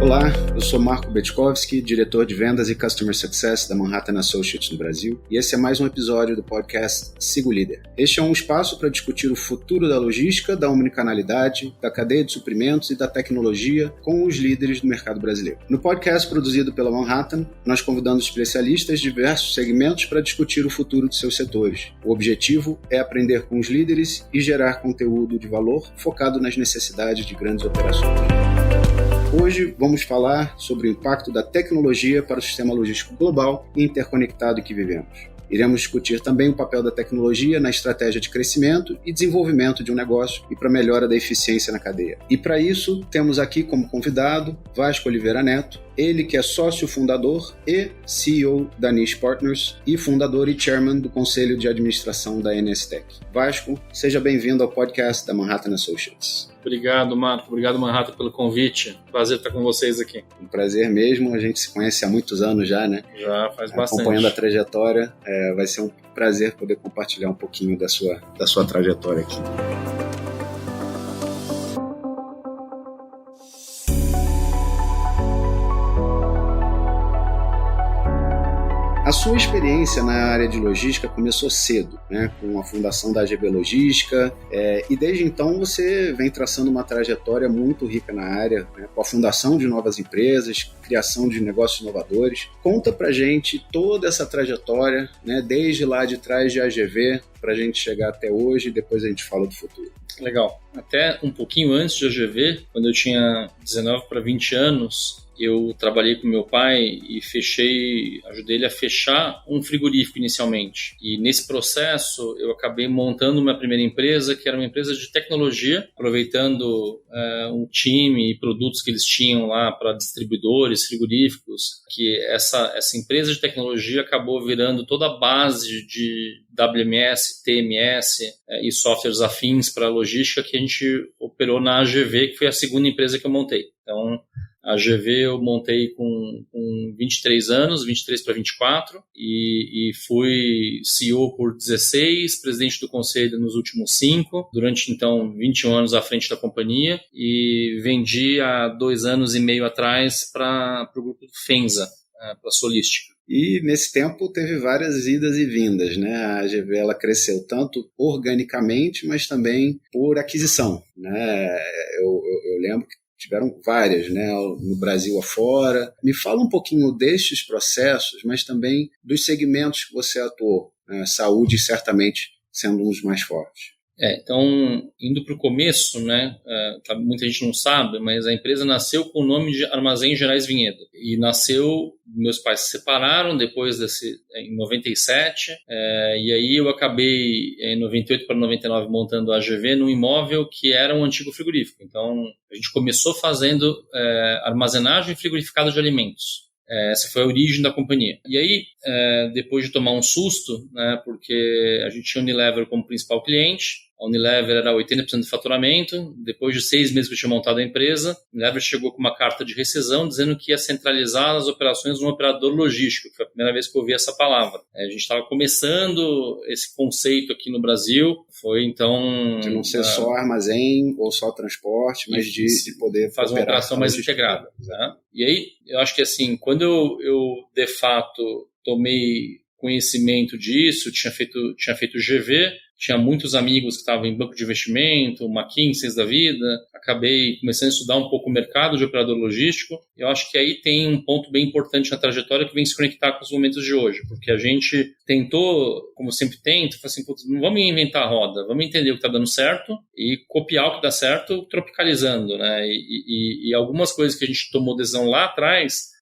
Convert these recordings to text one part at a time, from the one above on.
Olá, eu sou Marco Betkovski, diretor de vendas e Customer Success da Manhattan Associates no Brasil, e esse é mais um episódio do podcast Siga o Líder. Este é um espaço para discutir o futuro da logística, da omnicanalidade, da cadeia de suprimentos e da tecnologia com os líderes do mercado brasileiro. No podcast produzido pela Manhattan, nós convidamos especialistas de diversos segmentos para discutir o futuro de seus setores. O objetivo é aprender com os líderes e gerar conteúdo de valor focado nas necessidades de grandes operações. Hoje vamos falar sobre o impacto da tecnologia para o sistema logístico global e interconectado em que vivemos. Iremos discutir também o papel da tecnologia na estratégia de crescimento e desenvolvimento de um negócio e para a melhora da eficiência na cadeia. E para isso, temos aqui como convidado Vasco Oliveira Neto, ele que é sócio fundador e CEO da Niche Partners e fundador e chairman do Conselho de Administração da NSTech. Vasco, seja bem-vindo ao podcast da Manhattan Associates. Obrigado, Marco. Obrigado, Manhattan, pelo convite. Prazer estar com vocês aqui. Um prazer mesmo. A gente se conhece há muitos anos já, né? Já faz bastante. Acompanhando a trajetória, vai ser um prazer poder compartilhar um pouquinho da sua trajetória aqui. A sua experiência na área de logística começou cedo, né, com a fundação da AGV Logística, e desde então você vem traçando uma trajetória muito rica na área, né, com a fundação de novas empresas, criação de negócios inovadores. Conta pra gente toda essa trajetória, né, desde lá de trás de AGV, pra gente chegar até hoje e depois a gente fala do futuro. Legal. Até um pouquinho antes de AGV, quando eu tinha 19 para 20 anos, eu trabalhei com meu pai e ajudei ele a fechar um frigorífico inicialmente. E nesse processo eu acabei montando minha primeira empresa, que era uma empresa de tecnologia, aproveitando um time e produtos que eles tinham lá para distribuidores, frigoríficos, que essa empresa de tecnologia acabou virando toda a base de WMS, TMS e softwares afins para a logística que a gente operou na AGV, que foi a segunda empresa que eu montei. Então, a AGV eu montei com 23 anos, 23 para 24, e fui CEO por 16, presidente do conselho nos últimos 5, durante então 21 anos à frente da companhia, e vendi há 2 anos e meio atrás para o grupo Fenza, para a Solística. E nesse tempo teve várias idas e vindas, né? A AGV ela cresceu tanto organicamente, mas também por aquisição, né? Eu lembro que tiveram várias, né, no Brasil afora. Me fala um pouquinho destes processos, mas também dos segmentos que você atuou, né? Saúde certamente sendo um dos mais fortes. Então, indo para o começo, né, muita gente não sabe, mas a empresa nasceu com o nome de Armazém Gerais Vinhedo. E nasceu, meus pais se separaram depois em 97, e aí eu acabei, em 98 para 99, montando a AGV num imóvel que era um antigo frigorífico. Então, a gente começou fazendo armazenagem frigorificada de alimentos. Essa foi a origem da companhia. E aí, depois de tomar um susto, né, porque a gente tinha a Unilever como principal cliente, a Unilever era 80% do faturamento. Depois de 6 meses que eu tinha montado a empresa, a Unilever chegou com uma carta de rescisão dizendo que ia centralizar as operações num operador logístico, que foi a primeira vez que eu ouvi essa palavra. A gente estava começando esse conceito aqui no Brasil, foi então... De não ser só armazém ou só transporte, mas de poder fazer uma operação mais integrada. Né? E aí, eu acho que assim, quando eu de fato tomei conhecimento disso, tinha feito GV, tinha muitos amigos que estavam em banco de investimento, McKinsey da vida, acabei começando a estudar um pouco o mercado de operador logístico. Eu acho que aí tem um ponto bem importante na trajetória que vem se conectar com os momentos de hoje, porque a gente tentou, como sempre tento, assim, não vamos inventar a roda, vamos entender o que está dando certo e copiar o que dá certo, tropicalizando, né? E algumas coisas que a gente tomou decisão lá atrás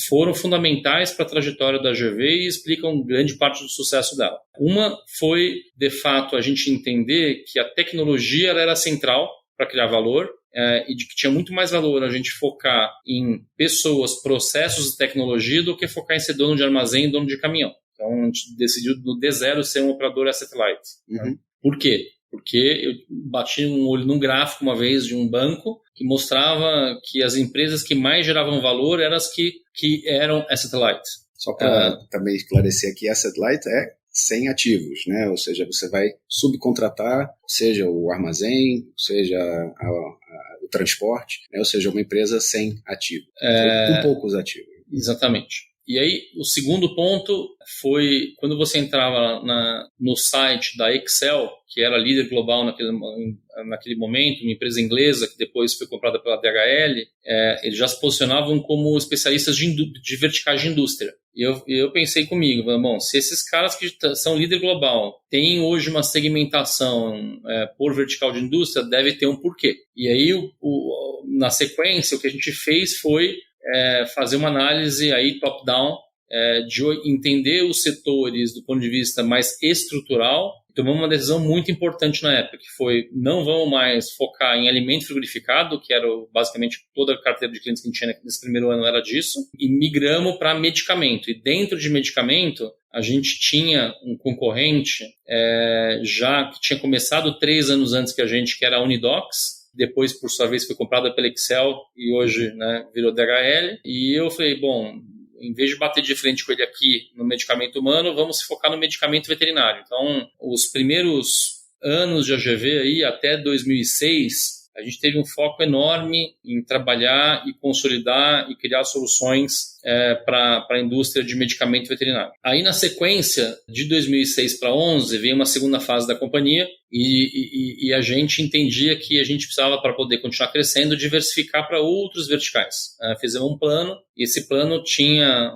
foram fundamentais para a trajetória da AGV e explicam grande parte do sucesso dela. Uma foi, de fato, a gente entender que a tecnologia ela era central para criar valor, e de que tinha muito mais valor a gente focar em pessoas, processos e tecnologia do que focar em ser dono de armazém e dono de caminhão. Então, a gente decidiu do D0 ser um operador asset-light. Né? Por quê? Porque eu bati um olho num gráfico uma vez de um banco que mostrava que as empresas que mais geravam valor eram as que eram asset-light. Só para também esclarecer aqui, asset-light é sem ativos, né? Ou seja, você vai subcontratar, seja o armazém, seja o transporte, né? Ou seja, uma empresa sem ativo, com poucos ativos. Exatamente. E aí, o segundo ponto foi quando você entrava no site da Excel, que era líder global naquele momento, uma empresa inglesa que depois foi comprada pela DHL, eles já se posicionavam como especialistas de verticais de indústria. E eu pensei comigo, bom, se esses caras que são líder global têm hoje uma segmentação por vertical de indústria, deve ter um porquê. E aí, na sequência, o que a gente fez foi fazer uma análise aí top-down, de entender os setores do ponto de vista mais estrutural. Tomamos uma decisão muito importante na época, que foi: não vamos mais focar em alimento frigorificado, que era basicamente toda a carteira de clientes que a gente tinha nesse primeiro ano era disso, e migramos para medicamento. E dentro de medicamento, a gente tinha um concorrente já que tinha começado 3 anos antes que a gente, que era a Unidox. Depois, por sua vez, foi comprada pela Excel e hoje, né, virou DHL. E eu falei, bom, em vez de bater de frente com ele aqui no medicamento humano, vamos se focar no medicamento veterinário. Então, os primeiros anos de AGV aí, até 2006, a gente teve um foco enorme em trabalhar e consolidar e criar soluções para a indústria de medicamento veterinário. Aí, na sequência, de 2006 para 2011, veio uma segunda fase da companhia e a gente entendia que a gente precisava, para poder continuar crescendo, diversificar para outros verticais. Fizemos um plano, e esse plano tinha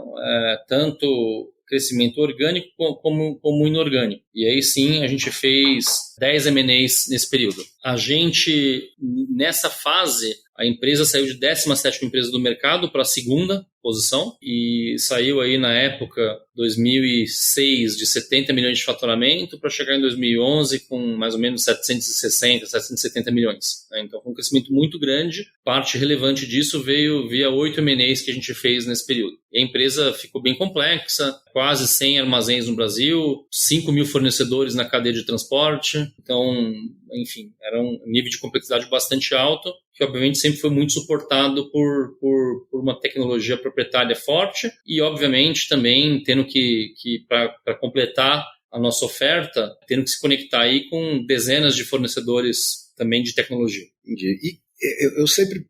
tanto crescimento orgânico como inorgânico. E aí sim, a gente fez 10 M&As nesse período. A gente, nessa fase, a empresa saiu de 17ª empresa do mercado para a 2ª posição e saiu aí na época, 2006, de 70 milhões de faturamento para chegar em 2011 com mais ou menos 760, 770 milhões. Então foi um crescimento muito grande. Parte relevante disso veio via 8 M&As que a gente fez nesse período. E a empresa ficou bem complexa, quase 100 armazéns no Brasil, 5 mil fornecedores na cadeia de transporte. Então, enfim, era um nível de complexidade bastante alto, que obviamente sempre foi muito suportado por uma tecnologia proprietária forte e, obviamente, também tendo que para completar a nossa oferta, tendo que se conectar aí com dezenas de fornecedores também de tecnologia. Entendi. E eu sempre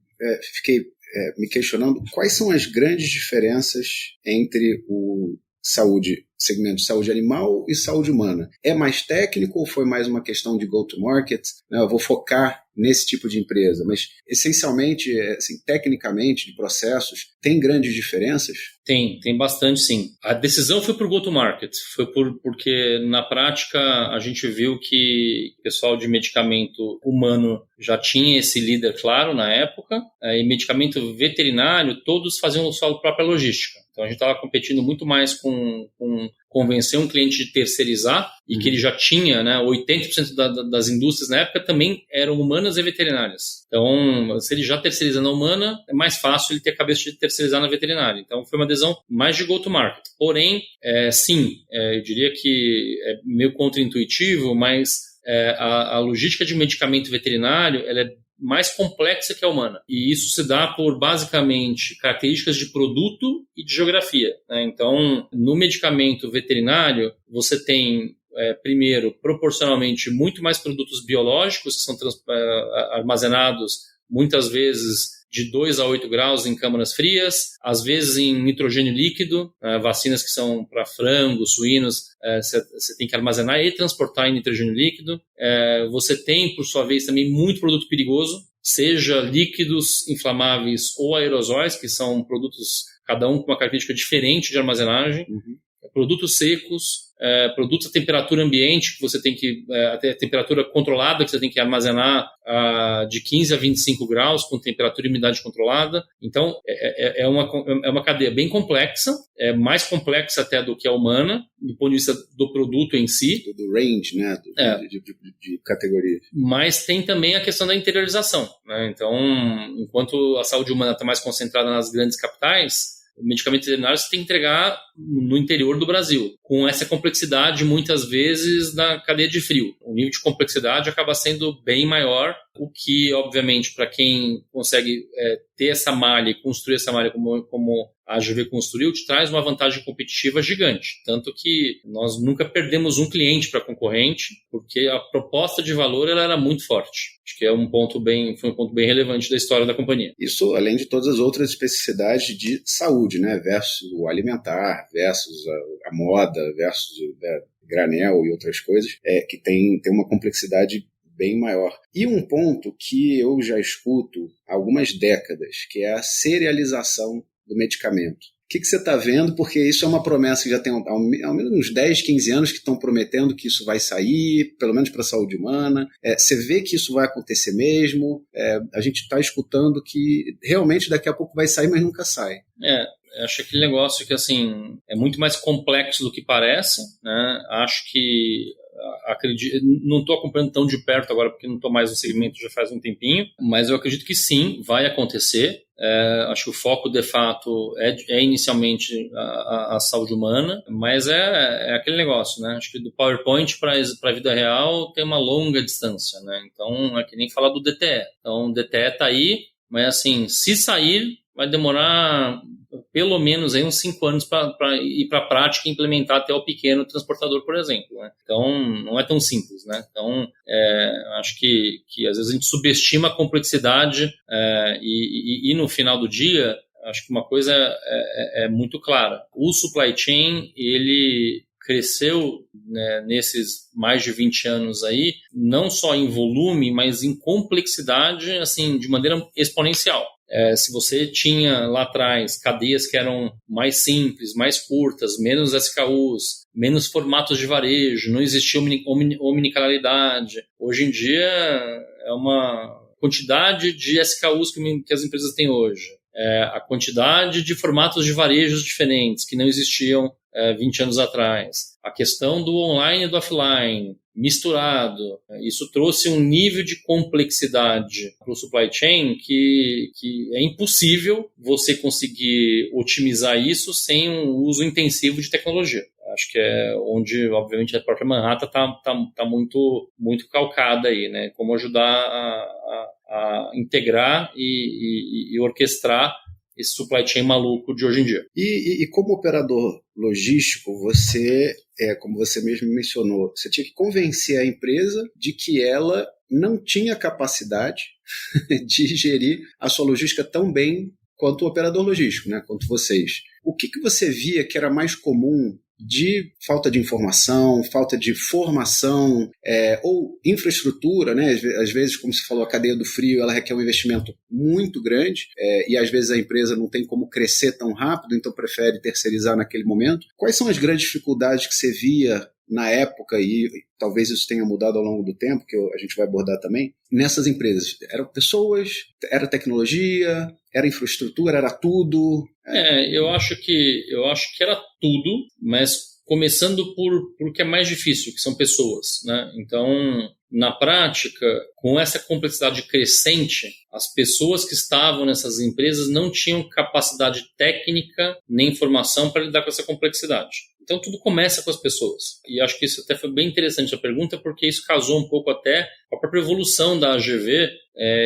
fiquei me questionando quais são as grandes diferenças entre o segmento de saúde animal e saúde humana. É mais técnico ou foi mais uma questão de go-to-market? Eu vou focar nesse tipo de empresa, mas essencialmente, assim, tecnicamente, de processos, tem grandes diferenças? Tem bastante, sim. A decisão foi por go-to-market, foi porque na prática a gente viu que o pessoal de medicamento humano já tinha esse líder claro na época, e medicamento veterinário, todos faziam sua própria logística. Então a gente estava competindo muito mais com convencer um cliente de terceirizar e que ele já tinha, né, 80% das indústrias na época também eram humanas e veterinárias. Então, se ele já terceiriza na humana, é mais fácil ele ter a cabeça de terceirizar na veterinária. Então, foi uma adesão mais de go-to-market. Porém, sim, eu diria que é meio contra-intuitivo, mas a logística de medicamento veterinário, ela é mais complexa que a humana. E isso se dá por, basicamente, características de produto e de geografia, né? Então, no medicamento veterinário, você tem, primeiro, proporcionalmente, muito mais produtos biológicos que são armazenados, muitas vezes, de 2 a 8 graus em câmaras frias, às vezes em nitrogênio líquido, vacinas que são para frangos, suínos, você tem que armazenar e transportar em nitrogênio líquido. Você tem, por sua vez, também muito produto perigoso, seja líquidos inflamáveis ou aerosóis, que são produtos, cada um com uma característica diferente de armazenagem, produtos secos, produtos a temperatura ambiente, que você tem que, até a temperatura controlada, que você tem que armazenar de 15 a 25 graus, com temperatura e umidade controlada. Então, é uma cadeia bem complexa, mais complexa até do que a humana, do ponto de vista do produto em si. Do range, né? De categoria. Mas tem também a questão da interiorização, né? Então, enquanto a saúde humana está mais concentrada nas grandes capitais, o medicamento veterinário você tem que entregar no interior do Brasil, com essa complexidade, muitas vezes, na cadeia de frio. O nível de complexidade acaba sendo bem maior, o que, obviamente, para quem consegue ter essa malha e construir essa malha como a AGV construiu te traz uma vantagem competitiva gigante. Tanto que nós nunca perdemos um cliente para concorrente, porque a proposta de valor ela era muito forte. Acho que foi um ponto bem relevante da história da companhia. Isso além de todas as outras especificidades de saúde, né? Versus o alimentar, versus a moda, versus granel e outras coisas, que tem uma complexidade bem maior. E um ponto que eu já escuto há algumas décadas, que é a serialização do medicamento. O que você está vendo? Porque isso é uma promessa que já tem ao menos uns 10, 15 anos que estão prometendo que isso vai sair, pelo menos para a saúde humana. Você vê que isso vai acontecer mesmo. A gente está escutando que realmente daqui a pouco vai sair, mas nunca sai. Acho aquele negócio que assim, é muito mais complexo do que parece, né? Acho que não estou acompanhando tão de perto agora porque não estou mais no segmento já faz um tempinho, mas eu acredito que sim, vai acontecer. Acho que o foco de fato é inicialmente a saúde humana, mas é aquele negócio, né? Acho que do PowerPoint para a vida real tem uma longa distância, né? Então é que nem falar do DTE. Então o DTE está aí, mas assim, se sair vai demorar pelo menos aí uns 5 anos para ir para a prática e implementar até o pequeno transportador, por exemplo, né? Então, não é tão simples, né? Então, acho que às vezes a gente subestima a complexidade e no final do dia, acho que uma coisa é muito clara. O supply chain, ele cresceu, né, nesses mais de 20 anos aí, não só em volume, mas em complexidade, assim, de maneira exponencial. Se você tinha lá atrás cadeias que eram mais simples, mais curtas, menos SKUs, menos formatos de varejo, não existia omnicanalidade. Hoje em dia é uma quantidade de SKUs que as empresas têm hoje. A quantidade de formatos de varejos diferentes que não existiam 20 anos atrás. A questão do online e do offline misturado. Isso trouxe um nível de complexidade para o supply chain que é impossível você conseguir otimizar isso sem um uso intensivo de tecnologia. Acho que é onde, obviamente, a própria Manhattan está muito, muito calcada aí, né? Como ajudar a integrar e orquestrar esse supply chain maluco de hoje em dia. E como operador logístico, você, como você mesmo mencionou, você tinha que convencer a empresa de que ela não tinha capacidade de gerir a sua logística tão bem quanto o operador logístico, né? Quanto vocês. O que você via que era mais comum de falta de informação, falta de formação ou infraestrutura, né? Às vezes, como você falou, a cadeia do frio ela requer um investimento muito grande e às vezes a empresa não tem como crescer tão rápido, então prefere terceirizar naquele momento. Quais são as grandes dificuldades que você via na época, e talvez isso tenha mudado ao longo do tempo, que a gente vai abordar também, nessas empresas? Eram pessoas? Era tecnologia? Era infraestrutura? Era tudo? Eu acho que era tudo, mas começando por que é mais difícil, que são pessoas, né? Então, na prática, com essa complexidade crescente, as pessoas que estavam nessas empresas não tinham capacidade técnica nem formação para lidar com essa complexidade. Então, tudo começa com as pessoas. E acho que isso até foi bem interessante a pergunta, porque isso casou um pouco até com a própria evolução da AGV,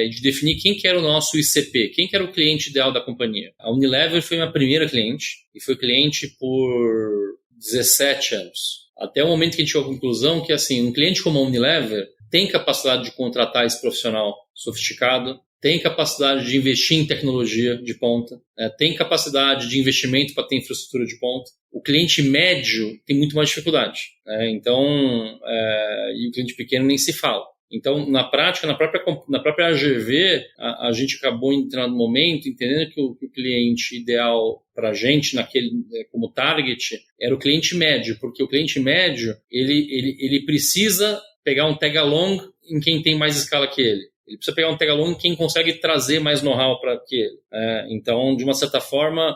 de definir quem que era o nosso ICP, quem que era o cliente ideal da companhia. A Unilever foi minha primeira cliente, e foi cliente por 17 anos. Até o momento que a gente chegou à conclusão que, assim, um cliente como a Unilever tem capacidade de contratar esse profissional sofisticado, tem capacidade de investir em tecnologia de ponta, tem capacidade de investimento para ter infraestrutura de ponta. O cliente médio tem muito mais dificuldade, então, e o cliente pequeno nem se fala. Então, na prática, na própria AGV, a gente acabou em determinado momento entendendo que o cliente ideal para a gente, como target, era o cliente médio, porque o cliente médio ele precisa pegar um tag-along em quem tem mais escala que ele. Ele precisa pegar um tag-along em quem consegue trazer mais know-how para que ele. Então, de uma certa forma,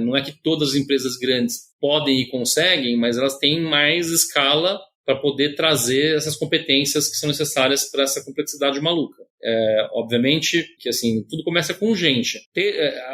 não é que todas as empresas grandes podem e conseguem, mas elas têm mais escala para poder trazer essas competências que são necessárias para essa complexidade maluca. Obviamente que assim, tudo começa com gente.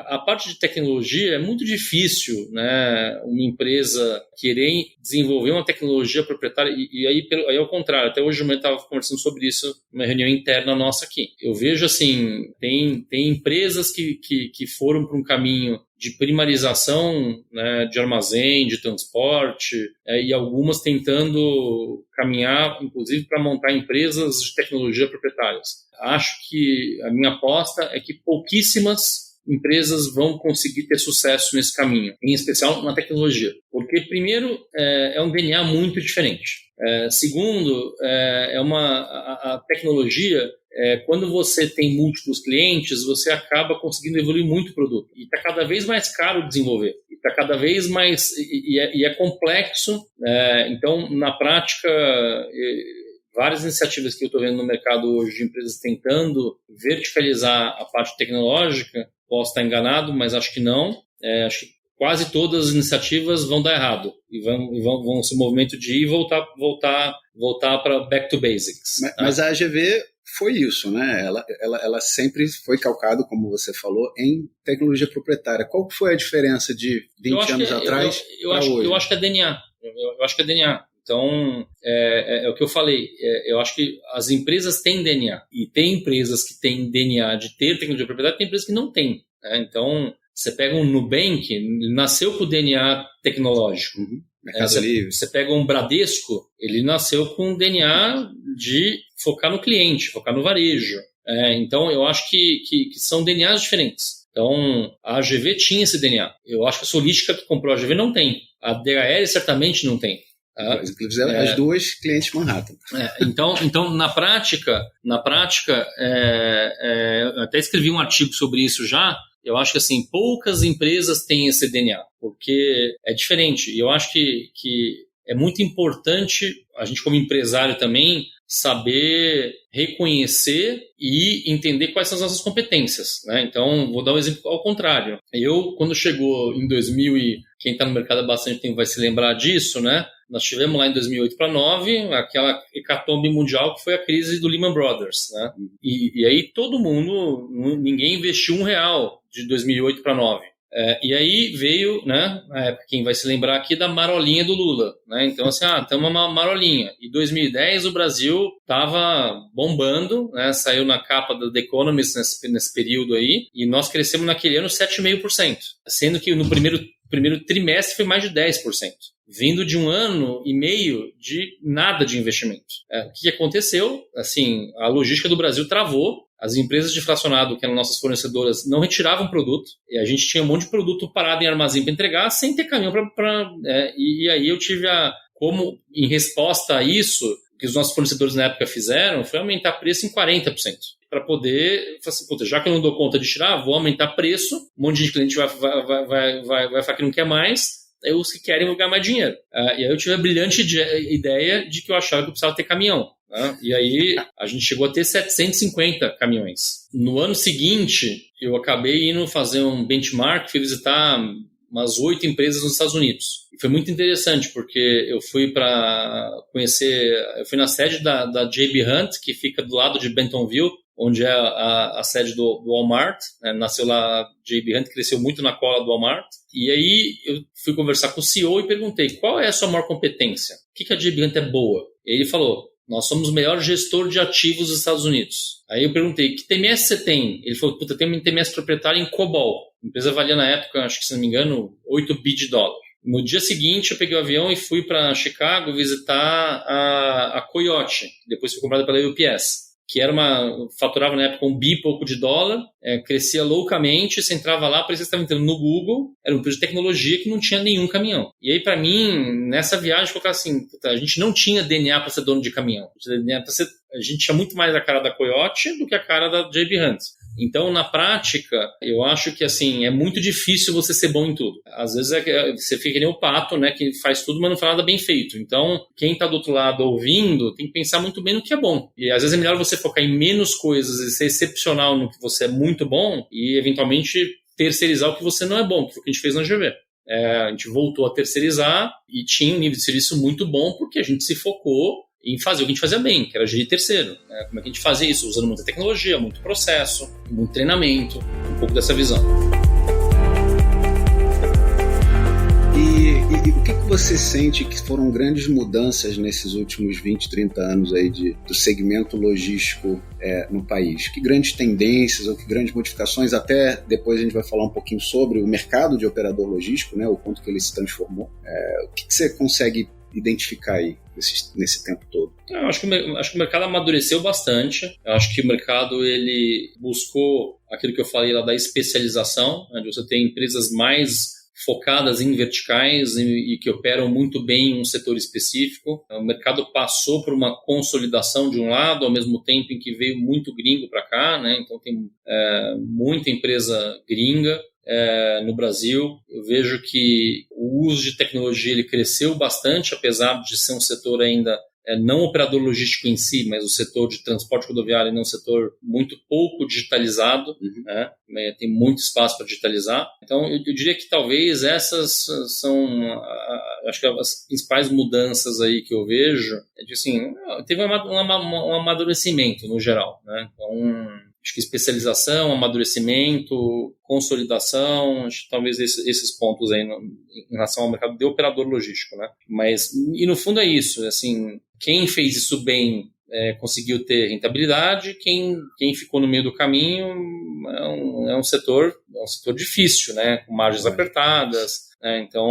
A parte de tecnologia é muito difícil, né, uma empresa querer desenvolver uma tecnologia proprietária, e aí ao contrário, até hoje eu estava conversando sobre isso numa reunião interna nossa aqui. Eu vejo assim, tem empresas que foram para um caminho de primarização, né, de armazém, de transporte, e algumas tentando caminhar, inclusive, para montar empresas de tecnologia proprietárias. Acho que a minha aposta é que pouquíssimas empresas vão conseguir ter sucesso nesse caminho, em especial na tecnologia. Porque, primeiro, é um DNA muito diferente. Segundo, a tecnologia, quando você tem múltiplos clientes, você acaba conseguindo evoluir muito o produto. E está cada vez mais caro de desenvolver. E está cada vez mais... E é complexo. Então, na prática... Várias iniciativas que eu estou vendo no mercado hoje de empresas tentando verticalizar a parte tecnológica, posso estar enganado, mas acho que não. Acho que quase todas as iniciativas vão dar errado e vão ser um movimento de ir e voltar para back to basics. Mas a AGV foi isso, né? Ela sempre foi calcada, como você falou, em tecnologia proprietária. Qual foi a diferença de 20 anos atrás para hoje? Eu acho que é DNA. Eu acho que é DNA. Então, é o que eu falei, eu acho que as empresas têm DNA, e tem empresas que têm DNA de ter tecnologia proprietária, tem empresas que não têm. Né? Então, você pega um Nubank, ele nasceu com o DNA tecnológico. Você pega um Bradesco, ele nasceu com o DNA de focar no cliente, focar no varejo. Então, eu acho que são DNAs diferentes. Então, a AGV tinha esse DNA. Eu acho que a Solística, que comprou a AGV, não tem. A DHL certamente não tem. Inclusive, as duas clientes Manhattan. Então, na prática, eu até escrevi um artigo sobre isso já. Eu acho que assim, poucas empresas têm esse DNA, porque é diferente. E eu acho que é muito importante a gente, como empresário também, saber reconhecer e entender quais são as nossas competências, né? Então, vou dar um exemplo ao contrário. Quando chegou em 2000, e quem está no mercado há bastante tempo vai se lembrar disso, né? Nós tivemos lá em 2008 para 2009 aquela hecatombe mundial que foi a crise do Lehman Brothers, né? E aí todo mundo, ninguém investiu R$1 de 2008 para 2009. E aí veio, né, na época, quem vai se lembrar aqui da marolinha do Lula, né? Então, assim, estamos uma marolinha. Em 2010 o Brasil estava bombando, né? Saiu na capa do The Economist nesse período aí, e nós crescemos naquele ano 7,5%, sendo que no primeiro trimestre foi mais de 10%. Vindo de 1 ano e meio de nada de investimento. O que aconteceu? Assim, a logística do Brasil travou, as empresas de fracionado, que eram nossas fornecedoras, não retiravam produto, e a gente tinha um monte de produto parado em armazém para entregar, sem ter caminhão e aí eu tive como, em resposta a isso, o que os nossos fornecedores na época fizeram foi aumentar preço em 40%. Para poder, já que eu não dou conta de tirar, vou aumentar preço, um monte de cliente vai falar que não quer mais, os que querem vão ganhar mais dinheiro. E aí eu tive a brilhante ideia de que eu achava que eu precisava ter caminhão. Né? E aí a gente chegou a ter 750 caminhões. No ano seguinte, eu acabei indo fazer um benchmark, fui visitar umas 8 empresas nos Estados Unidos. E foi muito interessante, porque eu fui eu fui na sede da J.B. Hunt, que fica do lado de Bentonville, onde é a sede do Walmart, né? Nasceu lá, J.B. Hunt cresceu muito na cola do Walmart. E aí eu fui conversar com o CEO e perguntei, qual é a sua maior competência? O que a J.B. Hunt é boa? E ele falou, nós somos o melhor gestor de ativos dos Estados Unidos. Aí eu perguntei, que TMS você tem? Ele falou, tem um TMS proprietário em COBOL. A empresa valia na época, acho que se não me engano, $8 bilhões. No dia seguinte, eu peguei o avião e fui para Chicago visitar a Coyote, depois foi comprada pela UPS, que faturava na época $1 bilhão e pouco, crescia loucamente, você entrava lá, parecia que você estava entrando no Google, era uma empresa de tecnologia que não tinha nenhum caminhão. E aí, para mim, nessa viagem, colocar assim, a gente não tinha DNA para ser dono de caminhão. A gente tinha muito mais a cara da Coyote do que a cara da J.B. Hunt. Então, na prática, eu acho que assim, é muito difícil você ser bom em tudo. Às vezes você fica que nem o pato, né, que faz tudo, mas não faz nada bem feito. Então, quem está do outro lado ouvindo tem que pensar muito bem no que é bom. E às vezes é melhor você focar em menos coisas e ser excepcional no que você é muito bom e, eventualmente, terceirizar o que você não é bom, que foi o que a gente fez na GV. A gente voltou a terceirizar e tinha um nível de serviço muito bom porque a gente se focou em fazer o que a gente fazia bem, que era gerir terceiro. Como é que a gente fazia isso? Usando muita tecnologia, muito processo, muito treinamento, um pouco dessa visão. E o que você sente que foram grandes mudanças nesses últimos 20, 30 anos aí do segmento logístico no país? Que grandes tendências ou que grandes modificações, até depois a gente vai falar um pouquinho sobre o mercado de operador logístico, né, o quanto que ele se transformou. O que você consegue identificar aí nesse tempo todo? Eu acho que o mercado amadureceu bastante. Eu acho que o mercado ele buscou aquilo que eu falei lá da especialização, onde você tem empresas mais focadas em verticais e que operam muito bem em um setor específico. O mercado passou por uma consolidação de um lado, ao mesmo tempo em que veio muito gringo para cá, né? Então tem muita empresa gringa no Brasil. Eu vejo que o uso de tecnologia ele cresceu bastante, apesar de ser um setor ainda não operador logístico em si, mas o setor de transporte rodoviário é um setor muito pouco digitalizado, né? Tem muito espaço para digitalizar. Então, eu diria que talvez essas são, acho que as principais mudanças aí que eu vejo, assim, teve um amadurecimento no geral, né? Então, acho que especialização, amadurecimento, consolidação, acho que talvez esses pontos aí em relação ao mercado de operador logístico, né? Mas, e no fundo é isso, assim, quem fez isso bem conseguiu ter rentabilidade, quem ficou no meio do caminho é um setor difícil, né? Com margens apertadas. Então,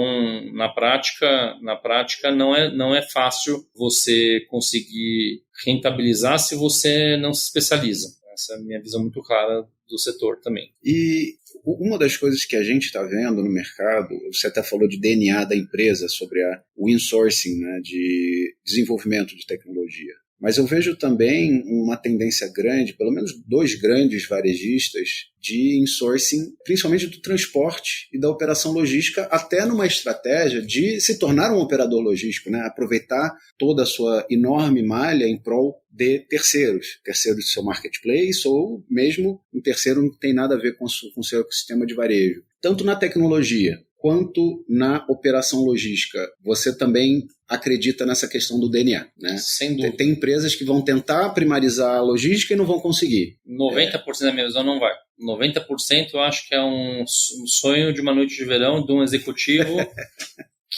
na prática não é fácil você conseguir rentabilizar se você não se especializa. Essa é a minha visão muito clara do setor também. E uma das coisas que a gente está vendo no mercado, você até falou de DNA da empresa, sobre o insourcing, né, de desenvolvimento de tecnologia. Mas eu vejo também uma tendência grande, pelo menos 2 grandes varejistas, de insourcing, principalmente do transporte e da operação logística, até numa estratégia de se tornar um operador logístico, né? Aproveitar toda a sua enorme malha em prol de terceiros do seu marketplace, ou mesmo um terceiro não tem nada a ver com o seu ecossistema de varejo. Tanto na tecnologia quanto na operação logística, você também acredita nessa questão do DNA, né? Sem dúvida. Tem empresas que vão tentar primarizar a logística e não vão conseguir. 90% da minha visão não vai. 90% eu acho que é um sonho de uma noite de verão de um executivo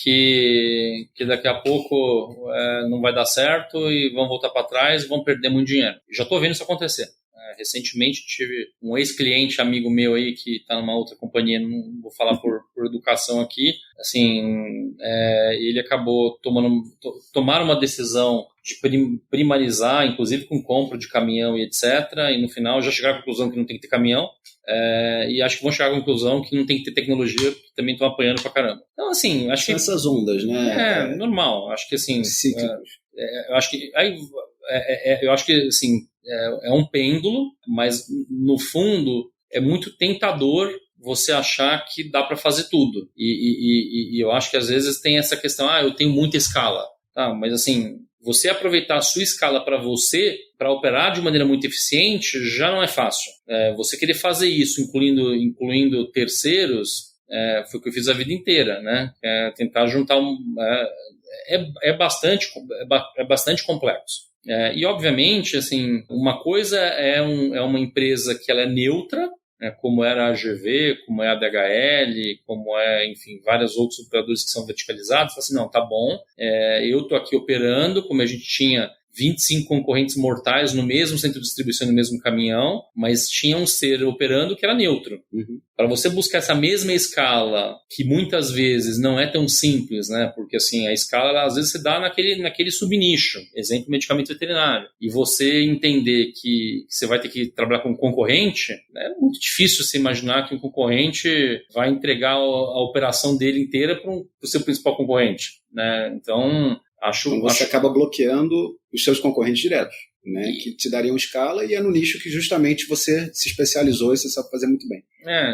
que daqui a pouco não vai dar certo e vão voltar para trás e vão perder muito dinheiro. Já estou vendo isso acontecer. Recentemente tive um ex-cliente amigo meu aí que está numa outra companhia, não vou falar por educação aqui, assim, ele acabou tomar uma decisão de primarizar, inclusive com compra de caminhão e etc, e no final já chegaram à conclusão que não tem que ter caminhão, e acho que vão chegar à conclusão que não tem que ter tecnologia, que também estão apanhando pra caramba. Então, assim, acho que... Essas ondas, né? Normal, acho que assim... eu acho que assim, é um pêndulo, mas no fundo é muito tentador você achar que dá para fazer tudo. E eu acho que às vezes tem essa questão, eu tenho muita escala. Tá, mas assim, você aproveitar a sua escala para operar de maneira muito eficiente, já não é fácil. Você querer fazer isso, incluindo terceiros, foi o que eu fiz a vida inteira, né? Tentar juntar é bastante complexo. E, obviamente, assim, uma coisa é uma empresa que ela é neutra, como era a AGV, como é a DHL, como enfim, vários outros operadores que são verticalizados. Fala assim, não, tá bom, eu estou aqui operando, como a gente tinha 25 concorrentes mortais no mesmo centro de distribuição, no mesmo caminhão, mas tinha um ser operando que era neutro. Uhum. Para você buscar essa mesma escala, que muitas vezes não é tão simples, né? Porque assim, a escala, às vezes, se dá naquele subnicho, exemplo, medicamento veterinário, e você entender que você vai ter que trabalhar com um concorrente, é muito difícil você imaginar que um concorrente vai entregar a operação dele inteira para o seu principal concorrente, né? Então você acaba bloqueando os seus concorrentes diretos, né? Que te dariam escala, e é no nicho que justamente você se especializou e você sabe fazer muito bem.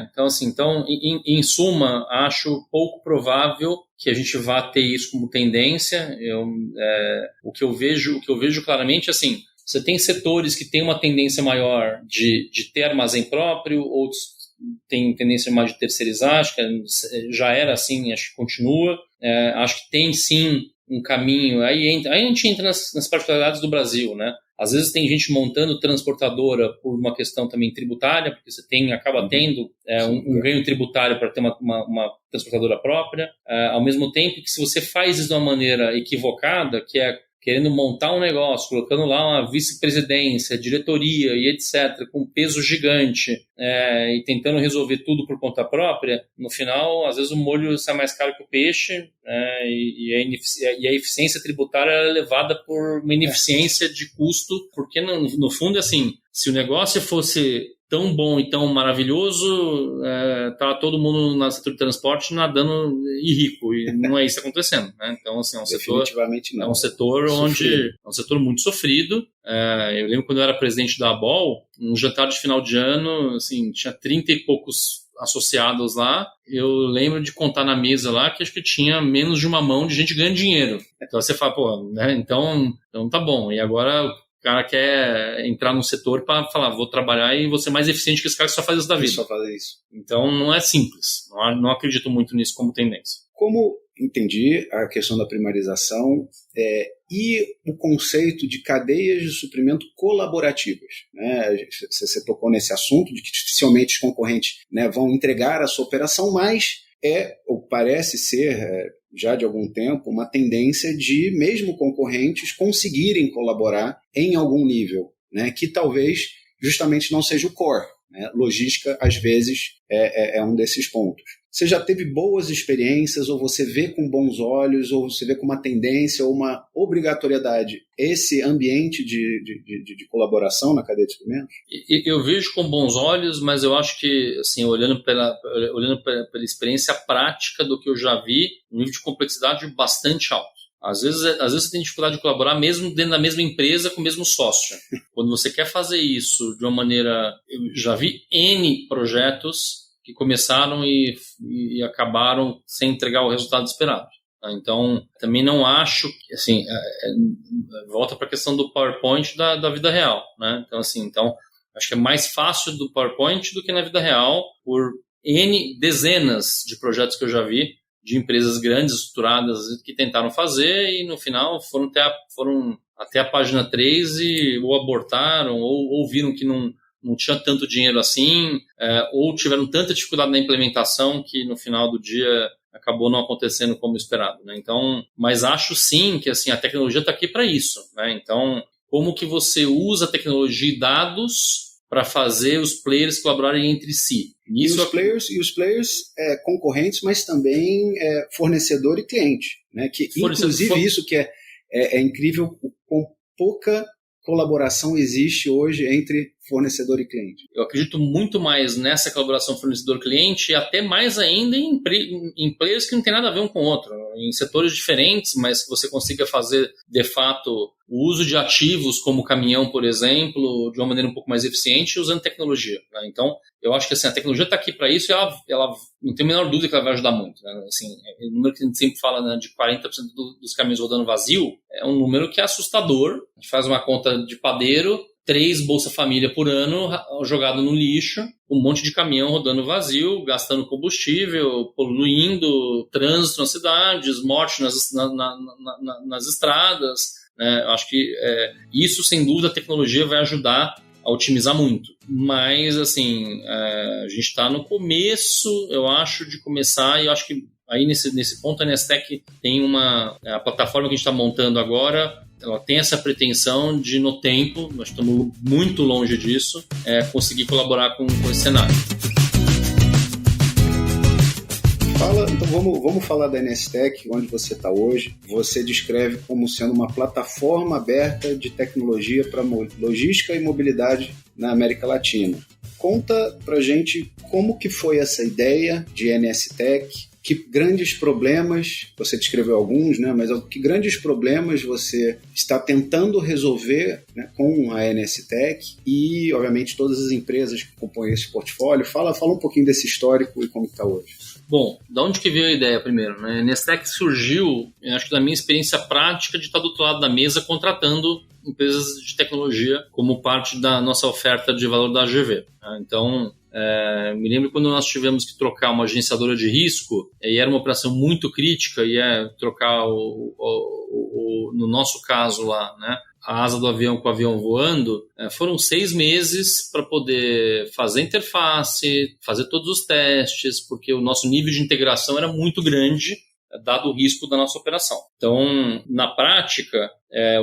Então assim, em suma, acho pouco provável que a gente vá ter isso como tendência. O que eu vejo claramente, assim, você tem setores que têm uma tendência maior de ter armazém próprio, outros têm tendência mais de terceirizar, acho que já era assim, acho que continua. Acho que tem sim um caminho, aí a gente entra nas particularidades do Brasil, né? Às vezes tem gente montando transportadora por uma questão também tributária, porque você acaba tendo um ganho tributário para ter uma transportadora própria. Ao mesmo tempo que se você faz isso de uma maneira equivocada, que é querendo montar um negócio, colocando lá uma vice-presidência, diretoria e etc., com peso gigante, e tentando resolver tudo por conta própria, no final, às vezes o molho sai mais caro que o peixe, e a eficiência tributária é levada por uma ineficiência de custo, porque no fundo, assim, se o negócio fosse tão bom e tão maravilhoso, tá todo mundo no setor de transporte nadando e rico, e não é isso acontecendo, né? Então, assim, definitivamente não. É um setor é um setor muito sofrido. Eu lembro quando eu era presidente da ABOL, um jantar de final de ano, assim, tinha 30 e poucos associados lá. Eu lembro de contar na mesa lá que acho que tinha menos de uma mão de gente ganhando dinheiro. Então você fala, pô, né? Então tá bom. E agora o cara quer entrar no setor para falar, vou trabalhar e vou ser mais eficiente que esse cara que só faz isso da vida. Só fazer isso. Então não é simples. Não acredito muito nisso como tendência. Como entendi a questão da primarização e o conceito de cadeias de suprimento colaborativas, né? Você tocou nesse assunto de que dificilmente os concorrentes, né, vão entregar a sua operação, mas ou parece ser já de algum tempo uma tendência de mesmo concorrentes conseguirem colaborar em algum nível, né, que talvez justamente não seja o core, né? Logística às vezes é um desses pontos. Você já teve boas experiências, ou você vê com bons olhos, ou você vê com uma tendência ou uma obrigatoriedade esse ambiente de colaboração na cadeia de suprimentos? Eu vejo com bons olhos, mas eu acho que, assim, olhando pela experiência prática do que eu já vi, um nível de complexidade bastante alto. Às vezes você tem dificuldade de colaborar mesmo dentro da mesma empresa com o mesmo sócio. Quando você quer fazer isso de uma maneira... Eu já vi N projetos que começaram e acabaram sem entregar o resultado esperado. Então, também não acho que, assim, volta para a questão do PowerPoint da vida real, né? Então, assim, acho que é mais fácil do PowerPoint do que na vida real, por N dezenas de projetos que eu já vi, de empresas grandes, estruturadas, que tentaram fazer e, no final, foram até a página 3 e ou abortaram, ou viram que não tinha tanto dinheiro assim, ou tiveram tanta dificuldade na implementação que no final do dia acabou não acontecendo como esperado, né? Então, mas acho sim que, assim, a tecnologia está aqui para isso, né? Então, como que você usa a tecnologia e dados para fazer os players colaborarem entre si? Isso e os players concorrentes, mas também fornecedor e cliente, né? Que inclusive isso que é incrível, com pouca colaboração existe hoje entre fornecedor e cliente. Eu acredito muito mais nessa colaboração fornecedor-cliente e até mais ainda em players que não tem nada a ver um com o outro, em setores diferentes, mas que você consiga fazer, de fato, o uso de ativos como caminhão, por exemplo, de uma maneira um pouco mais eficiente usando tecnologia, né? Então, eu acho que, assim, a tecnologia está aqui para isso e ela não tem a menor dúvida que ela vai ajudar muito, né? Assim, o número que a gente sempre fala, né, de 40% dos caminhões rodando vazio é um número que é assustador. A gente faz uma conta de padeiro, 3 Bolsa Família por ano jogado no lixo, um monte de caminhão rodando vazio, gastando combustível, poluindo, trânsito nas cidades, morte nas estradas, né? Acho que isso, sem dúvida, a tecnologia vai ajudar a otimizar muito. Mas, assim, a gente está no começo, eu acho, de começar, e eu acho que aí nesse ponto a NSTech tem a plataforma que a gente está montando agora, ela tem essa pretensão de, no tempo, nós estamos muito longe disso, conseguir colaborar com esse cenário. Então vamos falar da NSTech, onde você está hoje. Você descreve como sendo uma plataforma aberta de tecnologia para logística e mobilidade na América Latina. Conta pra gente como que foi essa ideia de NSTech, que grandes problemas, você descreveu alguns, né, mas que grandes problemas você está tentando resolver, né, com a NSTech e, obviamente, todas as empresas que compõem esse portfólio. Fala um pouquinho desse histórico e como está hoje. Bom, da onde que veio a ideia primeiro, né? A NSTech surgiu, eu acho que da minha experiência prática de estar do outro lado da mesa contratando empresas de tecnologia como parte da nossa oferta de valor da AGV. Então, me lembro quando nós tivemos que trocar uma agenciadora de risco, e era uma operação muito crítica, e trocar no nosso caso lá, né, a asa do avião com o avião voando, foram 6 meses para poder fazer a interface, fazer todos os testes, porque o nosso nível de integração era muito grande, dado o risco da nossa operação. Então, na prática,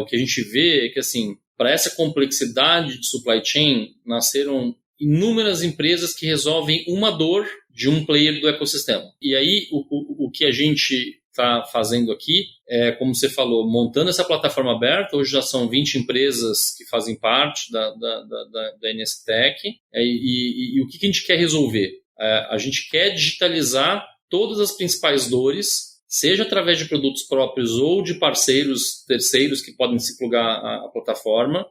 o que a gente vê é que, assim, para essa complexidade de supply chain, nasceram inúmeras empresas que resolvem uma dor de um player do ecossistema. E aí, o que a gente está fazendo aqui é, como você falou, montando essa plataforma aberta. Hoje já são 20 empresas que fazem parte da NSTech. E o que a gente quer resolver? A gente quer digitalizar todas as principais dores, seja através de produtos próprios ou de parceiros terceiros que podem se plugar à plataforma,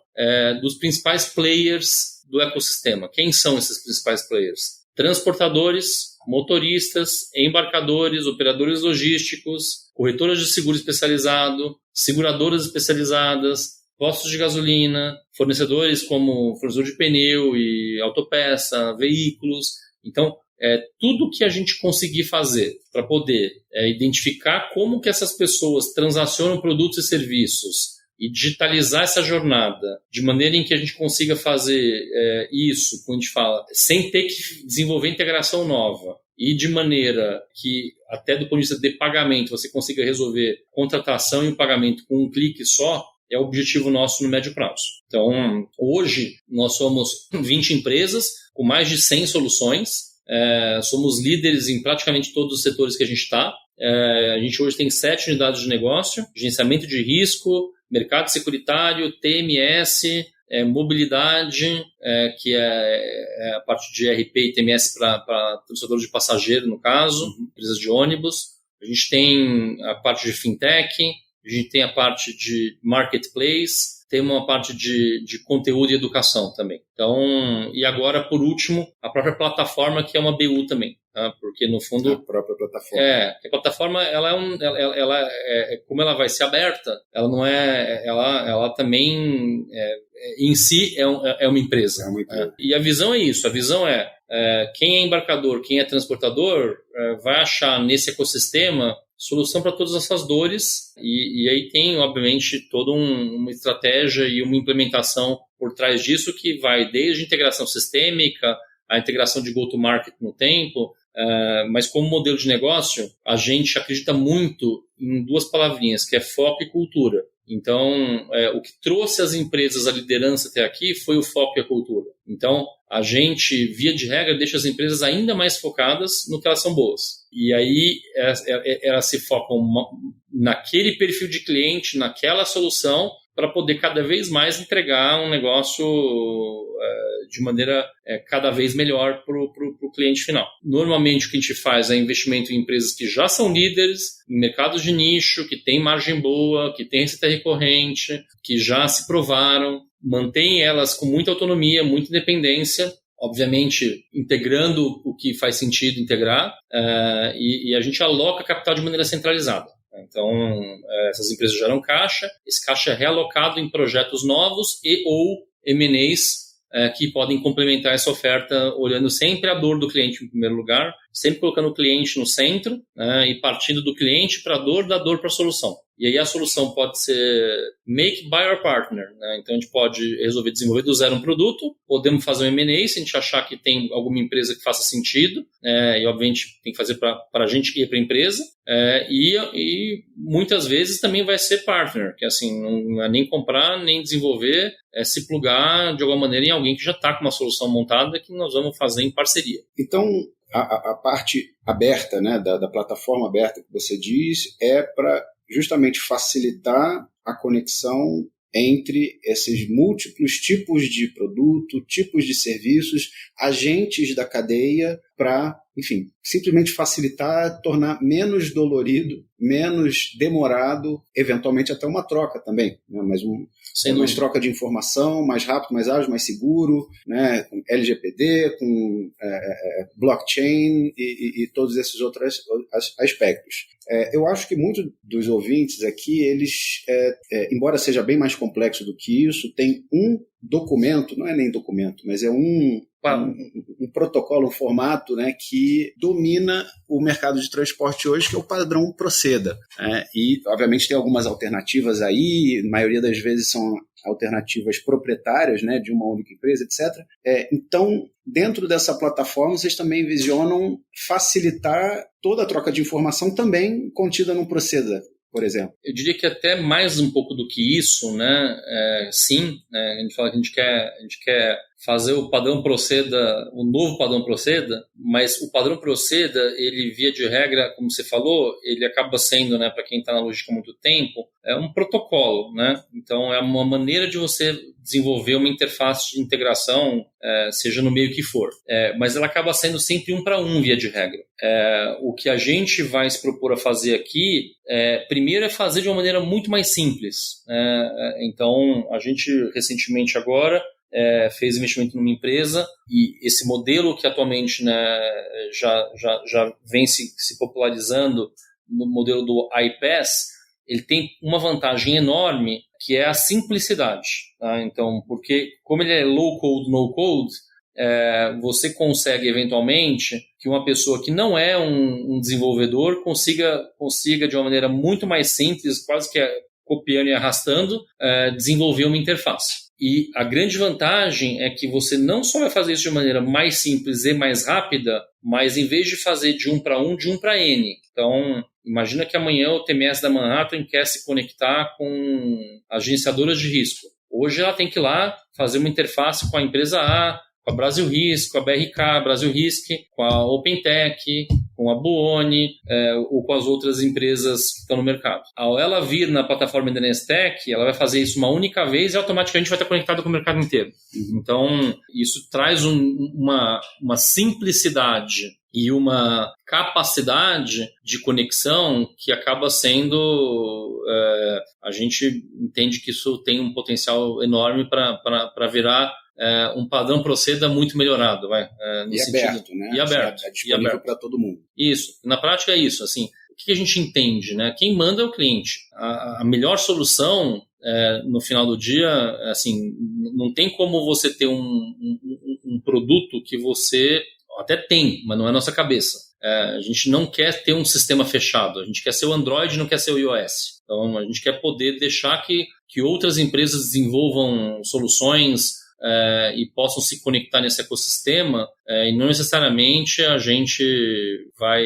dos principais players do ecossistema. Quem são esses principais players? Transportadores, motoristas, embarcadores, operadores logísticos, corretoras de seguro especializado, seguradoras especializadas, postos de gasolina, fornecedores como fornecedor de pneu e autopeça, veículos. Então, tudo que a gente conseguir fazer para poder identificar como que essas pessoas transacionam produtos e serviços e digitalizar essa jornada de maneira em que a gente consiga fazer isso, como a gente fala, sem ter que desenvolver integração nova e de maneira que, até do ponto de vista de pagamento, você consiga resolver contratação e o pagamento com um clique só, é o objetivo nosso no médio prazo. Então, hoje, nós somos 20 empresas com mais de 100 soluções. Somos líderes em praticamente todos os setores que a gente está. A gente hoje tem 7 unidades de negócio: gerenciamento de risco, mercado securitário, TMS, mobilidade, que é a parte de ERP e TMS para transportador de passageiro, no caso, empresas de ônibus. A gente tem a parte de fintech, a gente tem a parte de marketplace, tem uma parte de conteúdo e educação também. Então, e agora, por último, a própria plataforma, que é uma BU também, tá? Porque, no fundo... A própria plataforma. A plataforma, como ela vai ser aberta, ela não é... Ela também, em si, é uma empresa. É uma empresa. E a visão é isso. A visão é quem é embarcador, quem é transportador, vai achar nesse ecossistema solução para todas essas dores, e aí tem, obviamente, toda uma estratégia e uma implementação por trás disso, que vai desde a integração sistêmica, a integração de go-to-market no tempo, mas como modelo de negócio, a gente acredita muito em 2 palavrinhas, que é foco e cultura. Então, o que trouxe as empresas à liderança até aqui foi o foco e a cultura. Então, a gente, via de regra, deixa as empresas ainda mais focadas no que elas são boas. E aí, elas se focam naquele perfil de cliente, naquela solução, para poder cada vez mais entregar um negócio de maneira cada vez melhor para o cliente final. Normalmente, o que a gente faz é investimento em empresas que já são líderes, em mercados de nicho, que têm margem boa, que têm receita recorrente, que já se provaram, mantém elas com muita autonomia, muita independência, obviamente integrando o que faz sentido integrar, e a gente aloca capital de maneira centralizada. Então, essas empresas geram caixa, esse caixa é realocado em projetos novos e ou M&As que podem complementar essa oferta, olhando sempre a dor do cliente em primeiro lugar, sempre colocando o cliente no centro, e partindo do cliente para a dor, da dor para a solução. E aí a solução pode ser make, buy or partner, né? Então a gente pode resolver desenvolver do zero um produto, podemos fazer um M&A se a gente achar que tem alguma empresa que faça sentido, e obviamente tem que fazer para a gente e para a empresa, e muitas vezes também vai ser partner, que assim, não é nem comprar, nem desenvolver, é se plugar de alguma maneira em alguém que já está com uma solução montada que nós vamos fazer em parceria. Então, a parte aberta, né, da plataforma aberta que você diz, é para justamente facilitar a conexão entre esses múltiplos tipos de produto, tipos de serviços, agentes da cadeia, para, enfim, simplesmente facilitar, tornar menos dolorido, menos demorado, eventualmente até uma troca também, né? Mas uma troca de informação mais rápido, mais ágil, mais seguro, né? Com LGPD, com blockchain e todos esses outros aspectos. Eu acho que muitos dos ouvintes aqui, eles, embora seja bem mais complexo do que isso, tem um documento, não é nem documento, mas é um protocolo, um formato, né, que domina o mercado de transporte hoje, que é o padrão Proceda. E, obviamente, tem algumas alternativas aí, a maioria das vezes são alternativas proprietárias, né, de uma única empresa, etc. Então, dentro dessa plataforma, vocês também visionam facilitar toda a troca de informação também contida no Proceda, por exemplo. Eu diria que até mais um pouco do que isso, né? Sim, né? A gente fala que a gente quer fazer o padrão Proceda, o novo padrão Proceda, mas o padrão Proceda, ele via de regra, como você falou, ele acaba sendo, né, para quem está na logística há muito tempo, um protocolo, né? Então é uma maneira de você desenvolver uma interface de integração, seja no meio que for. Mas ela acaba sendo sempre um para um, via de regra. O que a gente vai se propor a fazer aqui, primeiro é fazer de uma maneira muito mais simples. Então, a gente recentemente agora fez investimento numa empresa e esse modelo que atualmente, né, já vem se popularizando no modelo do iPaaS, ele tem uma vantagem enorme, que é a simplicidade. Tá? Então, porque como ele é low code, no code, você consegue eventualmente que uma pessoa que não é um desenvolvedor consiga de uma maneira muito mais simples, quase que copiando e arrastando, desenvolver uma interface. E a grande vantagem é que você não só vai fazer isso de maneira mais simples e mais rápida, mas em vez de fazer de um para N. Então, imagina que amanhã o TMS da Manhattan quer se conectar com agenciadoras de risco. Hoje ela tem que ir lá fazer uma interface com a empresa A, com a Brasil Risk, com a BRK, Brasil Risk, com a OpenTech, com a Buoni, ou com as outras empresas que estão no mercado. Ao ela vir na plataforma da Nestec, ela vai fazer isso uma única vez e automaticamente vai estar conectada com o mercado inteiro. Então, isso traz uma simplicidade e uma capacidade de conexão que acaba sendo... a gente entende que isso tem um potencial enorme para virar um padrão Proceda muito melhorado, e aberto, né? E aberto. É disponível para todo mundo. Isso. Na prática é isso. Assim, o que a gente entende, né? Quem manda é o cliente. A melhor solução, no final do dia, assim, não tem como você ter um produto que você até tem, mas não é a nossa cabeça. A gente não quer ter um sistema fechado. A gente quer ser o Android, não quer ser o iOS. Então, a gente quer poder deixar que outras empresas desenvolvam soluções e possam se conectar nesse ecossistema, e não necessariamente a gente vai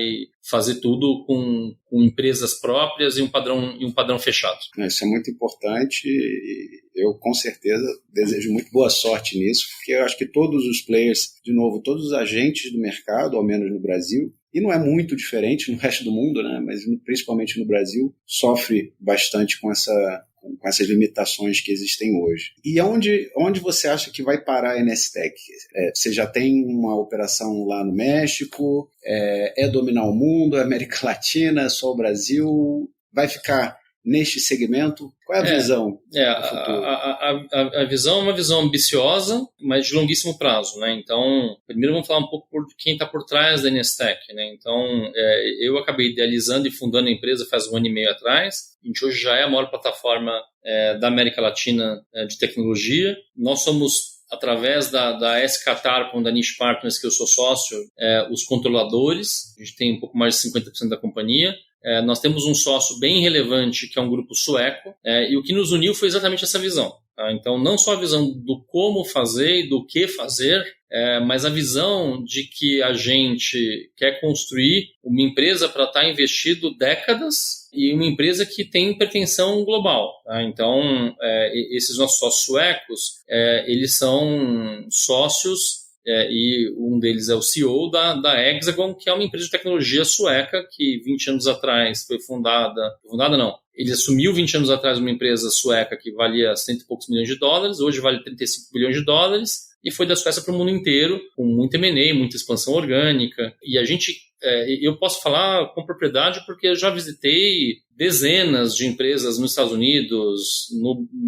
fazer tudo com empresas próprias e um padrão fechado. Isso é muito importante e eu com certeza desejo muito boa sorte nisso, porque eu acho que todos os players, de novo, todos os agentes do mercado, ao menos no Brasil, e não é muito diferente no resto do mundo, né, mas principalmente no Brasil, sofre bastante com essas limitações que existem hoje. E onde você acha que vai parar a Nestec? Você já tem uma operação lá no México? Dominar o mundo? América Latina? Só o Brasil? Vai ficar neste segmento? Qual é a visão do futuro? A visão é uma visão ambiciosa, mas de longuíssimo prazo, né? Então, primeiro vamos falar um pouco de quem está por trás da Nestec, né? Então, eu acabei idealizando e fundando a empresa faz 1 ano e meio atrás. A gente hoje já é a maior plataforma da América Latina de tecnologia. Nós somos, através da SKTAR, com da Niche Partners, que eu sou sócio, os controladores. A gente tem um pouco mais de 50% da companhia. Nós temos um sócio bem relevante, que é um grupo sueco, e o que nos uniu foi exatamente essa visão. Tá? Então, não só a visão do como fazer e do que fazer, mas a visão de que a gente quer construir uma empresa para estar investido décadas e uma empresa que tem pretensão global. Tá? Então, esses nossos sócios suecos, eles são sócios, e um deles é o CEO da Hexagon, que é uma empresa de tecnologia sueca que 20 anos atrás foi fundada não, ele assumiu 20 anos atrás uma empresa sueca que valia 100 e poucos milhões de dólares, hoje vale 35 bilhões de dólares, e foi da Suécia para o mundo inteiro, com muito M&A, muita expansão orgânica, e a gente, eu posso falar com propriedade porque eu já visitei dezenas de empresas nos Estados Unidos,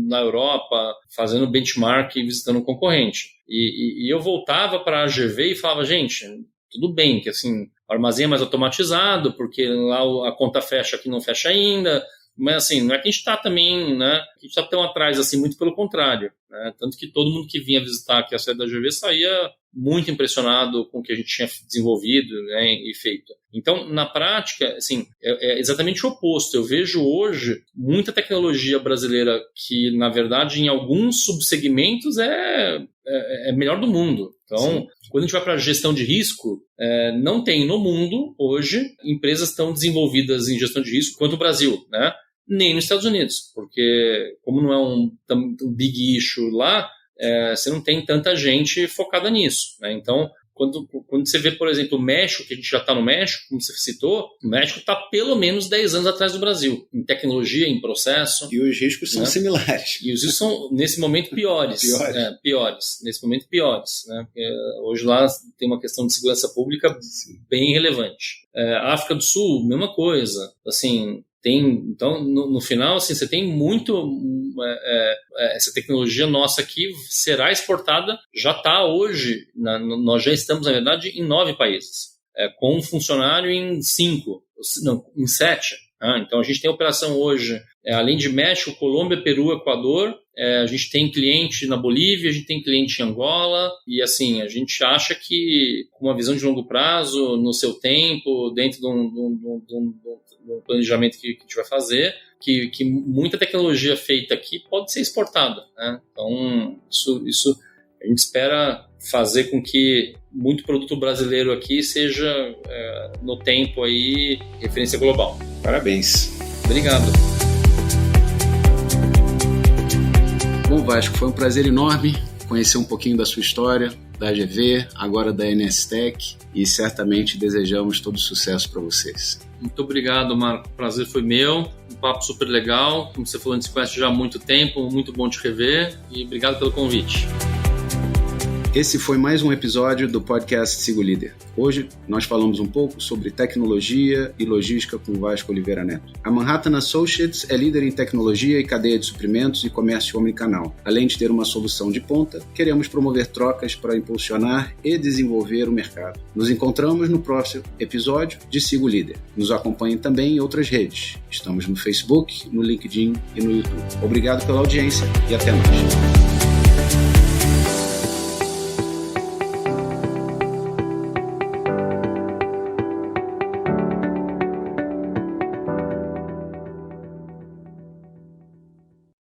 na Europa, fazendo benchmark e visitando um concorrente. E eu voltava para a GV e falava, gente, tudo bem que assim, o armazém é mais automatizado, porque lá a conta fecha, aqui não fecha ainda, mas assim, não é que a gente está também, né, a gente está tão atrás assim, muito pelo contrário. né? Tanto que todo mundo que vinha visitar aqui a sede da GV saía muito impressionado com o que a gente tinha desenvolvido, né, e feito. Então, na prática, assim, é exatamente o oposto. Eu vejo hoje muita tecnologia brasileira que, na verdade, em alguns subsegmentos é melhor do mundo. Então, sim, quando a gente vai para a gestão de risco, não tem no mundo, hoje, empresas tão desenvolvidas em gestão de risco quanto o Brasil, né? Nem nos Estados Unidos, porque como não é um big issue lá, você não tem tanta gente focada nisso, né? Então, quando você vê, por exemplo, o México, que a gente já está no México, como você citou, o México está pelo menos 10 anos atrás do Brasil, em tecnologia, em processo. E os riscos são, né, similares. E os riscos são, nesse momento, piores. Piores. Nesse momento, piores, né? Porque hoje lá tem uma questão de segurança pública, sim, bem relevante. A África do Sul, mesma coisa. Assim, então, no final, assim, você tem muito... essa tecnologia nossa aqui será exportada, já está hoje, nós já estamos, na verdade, em 9 países, com um funcionário em 7. Então, a gente tem operação hoje, além de México, Colômbia, Peru, Equador, a gente tem cliente na Bolívia, a gente tem cliente em Angola, e assim, a gente acha que, com uma visão de longo prazo, no seu tempo, dentro de um planejamento que a gente vai fazer, que muita tecnologia feita aqui pode ser exportada, né? Então, isso a gente espera fazer com que muito produto brasileiro aqui seja, no tempo, aí, referência global. Parabéns. Obrigado. Bom, Vasco, foi um prazer enorme conhecer um pouquinho da sua história, da GV, agora da NSTech, e certamente desejamos todo sucesso para vocês. Muito obrigado, Marco. O prazer foi meu. Um papo super legal. Como você falou, a gente se conhece já há muito tempo. Muito bom te rever. E obrigado pelo convite. Esse foi mais um episódio do podcast Siga o Líder. Hoje nós falamos um pouco sobre tecnologia e logística com o Vasco Oliveira Neto. A Manhattan Associates é líder em tecnologia e cadeia de suprimentos e comércio omnicanal. Além de ter uma solução de ponta, queremos promover trocas para impulsionar e desenvolver o mercado. Nos encontramos no próximo episódio de Siga o Líder. Nos acompanhem também em outras redes. Estamos no Facebook, no LinkedIn e no YouTube. Obrigado pela audiência e até mais.